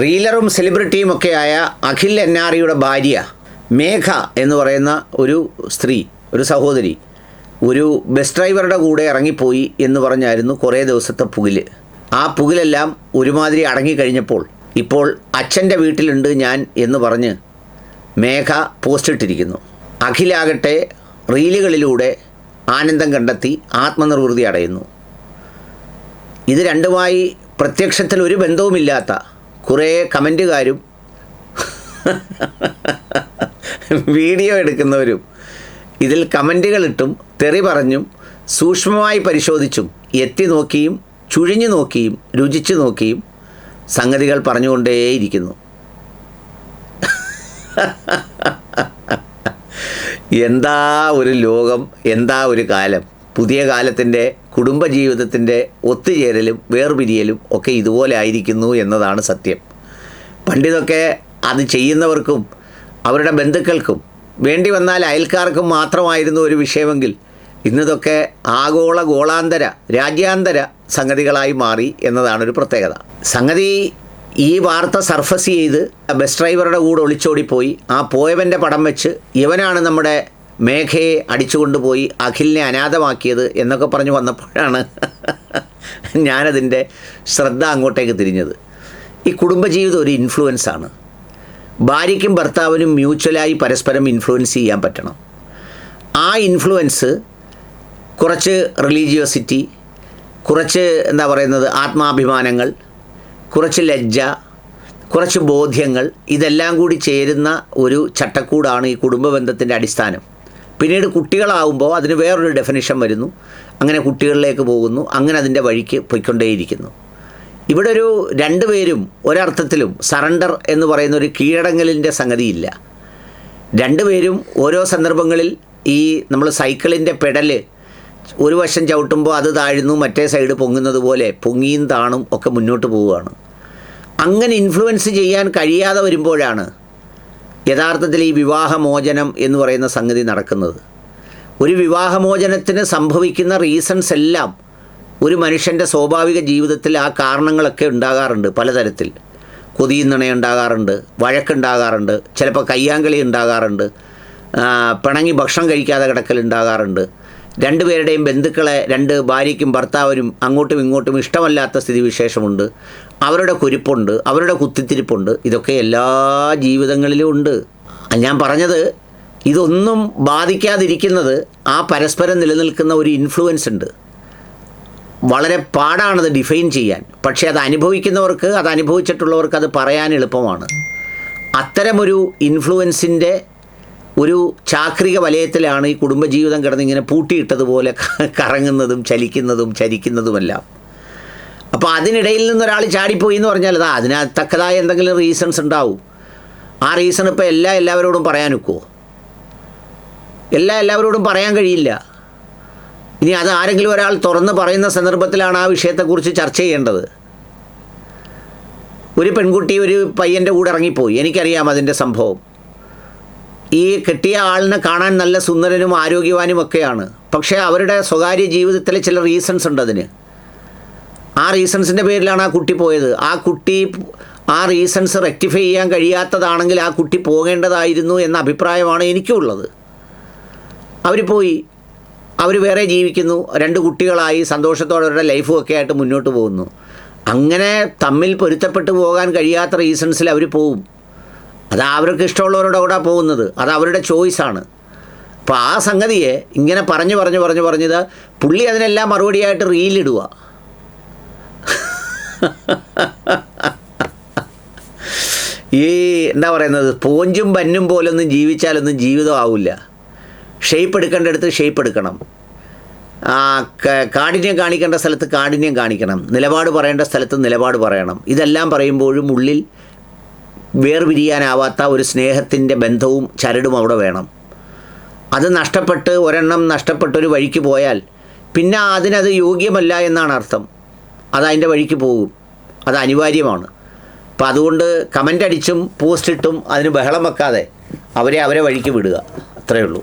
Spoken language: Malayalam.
റീലറും സെലിബ്രിറ്റിയുമൊക്കെയായ അഖിൽ എന്നാറിയുടെ ഭാര്യ മേഘ എന്ന് പറയുന്ന ഒരു സ്ത്രീ, ഒരു സഹോദരി, ഒരു ബസ് ഡ്രൈവറുടെ കൂടെ ഇറങ്ങിപ്പോയി എന്ന് പറഞ്ഞായിരുന്നു കുറേ ദിവസത്തെ പുകില്. ആ പുകിലെല്ലാം ഒരുമാതിരി അടങ്ങിക്കഴിഞ്ഞപ്പോൾ ഇപ്പോൾ അച്ഛൻ്റെ വീട്ടിലുണ്ട് ഞാൻ എന്ന് പറഞ്ഞ് മേഘ പോസ്റ്റ് ഇട്ടിരിക്കുന്നു. അഖിലാകട്ടെ റീലുകളിലൂടെ ആനന്ദം കണ്ടെത്തി ആത്മനിർവൃതി അടയുന്നു. ഇത് രണ്ടുമായി പ്രത്യക്ഷത്തിൽ ഒരു ബന്ധവുമില്ലാത്ത കുറേ കമൻറ്റുകാരും വീഡിയോ എടുക്കുന്നവരും ഇതിൽ കമൻറ്റുകളിട്ടും തെറി പറഞ്ഞും സൂക്ഷ്മമായി പരിശോധിച്ചും എത്തി നോക്കിയും ചുഴിഞ്ഞു നോക്കിയും രുചിച്ചു നോക്കിയും സംഗതികൾ പറഞ്ഞുകൊണ്ടേയിരിക്കുന്നു. എന്താ ഒരു ലോകം, എന്താ ഒരു കാലം. പുതിയ കാലത്തിൻ്റെ കുടുംബജീവിതത്തിൻ്റെ ഒത്തുചേരലും വേർപിരിയലും ഒക്കെ ഇതുപോലെ ആയിരിക്കുന്നു എന്നതാണ് സത്യം. പണ്ടിതൊക്കെ അത് ചെയ്യുന്നവർക്കും അവരുടെ ബന്ധുക്കൾക്കും വേണ്ടി വന്നാൽ അയൽക്കാർക്കും മാത്രമായിരുന്നു ഒരു വിഷയമെങ്കിൽ ഇന്നിതൊക്കെ ആഗോള ഗോളാന്തര രാജ്യാന്തര സംഗതികളായി മാറി എന്നതാണൊരു പ്രത്യേകത. സംഗതി ഈ വാർത്ത സർഫസ് ചെയ്ത് ബസ് ഡ്രൈവറുടെ കൂടെ ഒളിച്ചോടിപ്പോയി ആ പോയവൻ്റെ പടം വെച്ച് ഇവനാണ് നമ്മുടെ മേഘയെ അടിച്ചുകൊണ്ടുപോയി അഖിലിനെ അനാഥമാക്കിയത് എന്നൊക്കെ പറഞ്ഞു വന്നപ്പോഴാണ് ഞാനതിൻ്റെ ശ്രദ്ധ അങ്ങോട്ടേക്ക് തിരിഞ്ഞത്. ഈ കുടുംബജീവിതം ഒരു ഇൻഫ്ലുവൻസാണ്. ഭാര്യയ്ക്കും ഭർത്താവിനും മ്യൂച്വലായി പരസ്പരം ഇൻഫ്ലുവൻസ് ചെയ്യാൻ പറ്റണം. ആ ഇൻഫ്ലുവൻസ് കുറച്ച് റിലീജിയോസിറ്റി, കുറച്ച് എന്താ പറയുന്നത് ആത്മാഭിമാനങ്ങൾ, കുറച്ച് ലജ്ജ, കുറച്ച് ബോധ്യങ്ങൾ, ഇതെല്ലാം കൂടി ചേരുന്ന ഒരു ചട്ടക്കൂടാണ് ഈ കുടുംബ ബന്ധത്തിൻ്റെ അടിസ്ഥാനം. പിന്നീട് കുട്ടികളാവുമ്പോൾ അതിന് വേറൊരു ഡെഫിനിഷൻ വരുന്നു. അങ്ങനെ കുട്ടികളിലേക്ക് പോകുന്നു. അങ്ങനെ അതിൻ്റെ വഴിക്ക് പോയിക്കൊണ്ടേയിരിക്കുന്നു. ഇവിടെ ഒരു രണ്ടുപേരും ഒരർത്ഥത്തിലും സറണ്ടർ എന്ന് പറയുന്ന ഒരു കീഴടങ്ങലിൻ്റെ സംഗതിയില്ല. രണ്ടുപേരും ഓരോ സന്ദർഭങ്ങളിൽ ഈ നമ്മൾ സൈക്കിളിൻ്റെ പെഡല് ഒരു വശം ചവിട്ടുമ്പോൾ അത് താഴുന്നു, മറ്റേ സൈഡ് പൊങ്ങുന്നത് പോലെ പൊങ്ങിയും താണും ഒക്കെ മുന്നോട്ട് പോവുകയാണ്. അങ്ങനെ ഇൻഫ്ലുവൻസ് ചെയ്യാൻ കഴിയാതെ വരുമ്പോഴാണ് യഥാർത്ഥത്തിൽ ഈ വിവാഹമോചനം എന്ന് പറയുന്ന സംഗതി നടക്കുന്നത്. ഒരു വിവാഹമോചനത്തിന് സംഭവിക്കുന്ന റീസൺസ് എല്ലാം ഒരു മനുഷ്യൻ്റെ സ്വാഭാവിക ജീവിതത്തിൽ ആ കാരണങ്ങളൊക്കെ ഉണ്ടാകാറുണ്ട്. പലതരത്തിൽ കൊതിയുന്നണ ഉണ്ടാകാറുണ്ട്, വഴക്കുണ്ടാകാറുണ്ട്, ചിലപ്പോൾ കയ്യാങ്കളി ഉണ്ടാകാറുണ്ട്, പിണങ്ങി ഭക്ഷണം കഴിക്കാതെ കിടക്കൽ ഉണ്ടാകാറുണ്ട്, രണ്ടുപേരുടെയും ബന്ധുക്കളെ രണ്ട് ഭാര്യയ്ക്കും ഭർത്താവിനും അങ്ങോട്ടും ഇങ്ങോട്ടും ഇഷ്ടമല്ലാത്ത സ്ഥിതിവിശേഷമുണ്ട്, അവരുടെ കുരിപ്പുണ്ട്, അവരുടെ കുത്തിത്തിരിപ്പുണ്ട്. ഇതൊക്കെ എല്ലാ ജീവിതങ്ങളിലും ഉണ്ട്. ഞാൻ പറഞ്ഞത് ഇതൊന്നും ബാധിക്കാതിരിക്കുന്നത് ആ പരസ്പരം നിലനിൽക്കുന്ന ഒരു ഇൻഫ്ലുവൻസ് ഉണ്ട്. വളരെ പാടാണത് ഡിഫൈൻ ചെയ്യാൻ. പക്ഷേ അത് അനുഭവിക്കുന്നവർക്ക്, അത് അനുഭവിച്ചിട്ടുള്ളവർക്ക് അത് പറയാൻ എളുപ്പമാണ്. അത്തരമൊരു ഇൻഫ്ലുവൻസിൻ്റെ ഒരു ചാക്രിക വലയത്തിലാണ് ഈ കുടുംബജീവിതം കിടന്നിങ്ങനെ പൂട്ടിയിട്ടതുപോലെ കറങ്ങുന്നതും ചലിക്കുന്നതുമെല്ലാം. അപ്പോൾ അതിനിടയിൽ നിന്നൊരാൾ ചാടിപ്പോയി എന്ന് പറഞ്ഞാൽ അതിന് തക്കതായ എന്തെങ്കിലും റീസൺസ് ഉണ്ടാവും. ആ റീസൺ ഇപ്പോൾ എല്ലാവരോടും പറയാൻ ഒക്കുമോ? എല്ലാവരോടും പറയാൻ കഴിയില്ല. ഇനി അത് ആരെങ്കിലും ഒരാൾ തുറന്ന് പറയുന്ന സന്ദർഭത്തിലാണ് ആ വിഷയത്തെക്കുറിച്ച് ചർച്ച ചെയ്യേണ്ടത്. ഒരു പെൺകുട്ടി ഒരു പയ്യൻ്റെ കൂടെ ഇറങ്ങിപ്പോയി, എനിക്കറിയാം അതിൻ്റെ സംഭവം. ഈ കെട്ടിയ ആളിനെ കാണാൻ നല്ല സുന്ദരനും ആരോഗ്യവാനും ഒക്കെയാണ്. പക്ഷേ അവരുടെ സ്വകാര്യ ജീവിതത്തിലെ ചില റീസൺസ് ഉണ്ട് അതിന്. ആ റീസൺസിൻ്റെ പേരിലാണ് ആ കുട്ടി പോയത്. ആ കുട്ടി ആ റീസൺസ് റെക്ടിഫൈ ചെയ്യാൻ കഴിയാത്തതാണെങ്കിൽ ആ കുട്ടി പോകേണ്ടതായിരുന്നു എന്ന അഭിപ്രായമാണ് എനിക്കുള്ളത്. അവർ പോയി, അവർ വേറെ ജീവിക്കുന്നു, 2 കുട്ടികളായി സന്തോഷത്തോടെ അവരുടെ ലൈഫും ഒക്കെ ആയിട്ട് മുന്നോട്ട് പോകുന്നു. അങ്ങനെ തമ്മിൽ പൊരുത്തപ്പെട്ടു പോകാൻ കഴിയാത്ത റീസൺസിൽ അവർ പോവും. അത് അവർക്ക് ഇഷ്ടമുള്ളവരുടെ കൂടെ പോകുന്നത്, അത് അവരുടെ ചോയ്സാണ്. അപ്പോൾ ആ സംഗതിയെ ഇങ്ങനെ പറഞ്ഞത് പുള്ളി അതിനെല്ലാം മറുപടിയായിട്ട് റീലിടുക. ഈ എന്താ പറയുന്നത്, പോഞ്ചും പന്നും പോലൊന്നും ജീവിച്ചാലൊന്നും ജീവിതം ആവില്ല. ഷേപ്പ് എടുക്കേണ്ടടുത്ത് ഷേപ്പ് എടുക്കണം, കാഠിന്യം കാണിക്കേണ്ട സ്ഥലത്ത് കാഠിന്യം കാണിക്കണം, നിലപാട് പറയേണ്ട സ്ഥലത്ത് നിലപാട് പറയണം. ഇതെല്ലാം പറയുമ്പോഴും ഉള്ളിൽ വേർപിരിയാനാവാത്ത ഒരു സ്നേഹത്തിൻ്റെ ബന്ധവും ചരടും അവിടെ വേണം. അത് നഷ്ടപ്പെട്ട് ഒരെണ്ണം നഷ്ടപ്പെട്ടൊരു വഴിക്ക് പോയാൽ പിന്നെ അതിനത് യോഗ്യമല്ല എന്നാണ് അർത്ഥം. അതതിൻ്റെ വഴിക്ക് പോകും, അത് അനിവാര്യമാണ്. അപ്പോൾ അതുകൊണ്ട് കമൻ്റ് അടിച്ചും പോസ്റ്റ് ഇട്ടും അതിന് ബഹളം വെക്കാതെ അവരെ വഴിക്ക് വിടുക, അത്രയേ ഉള്ളൂ.